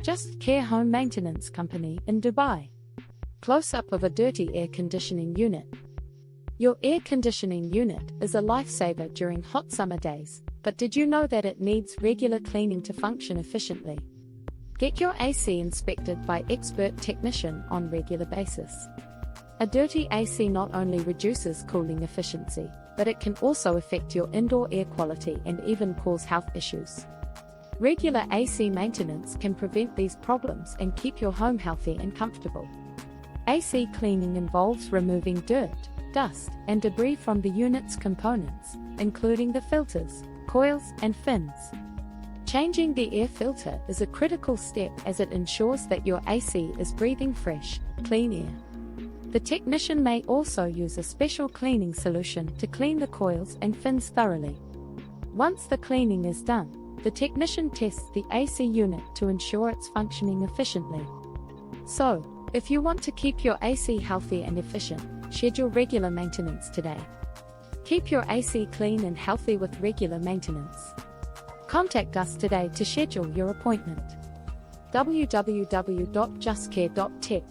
Just Care Home Maintenance Company in Dubai. Close-up of a dirty air conditioning unit. Your air conditioning unit is a lifesaver during hot summer days, but did you know that it needs regular cleaning to function efficiently? Get your AC inspected by expert technician on regular basis. A dirty AC not only reduces cooling efficiency, but it can also affect your indoor air quality and even cause health issues. Regular AC maintenance can prevent these problems and keep your home healthy and comfortable. AC cleaning involves removing dirt, dust, and debris from the unit's components, including the filters, coils, and fins. Changing the air filter is a critical step as it ensures that your AC is breathing fresh, clean air. The technician may also use a special cleaning solution to clean the coils and fins thoroughly. Once the cleaning is done, the technician tests the AC unit to ensure it's functioning efficiently. So, if you want to keep your AC healthy and efficient, schedule regular maintenance today. Keep your AC clean and healthy with regular maintenance. Contact us today to schedule your appointment. www.justcare.tech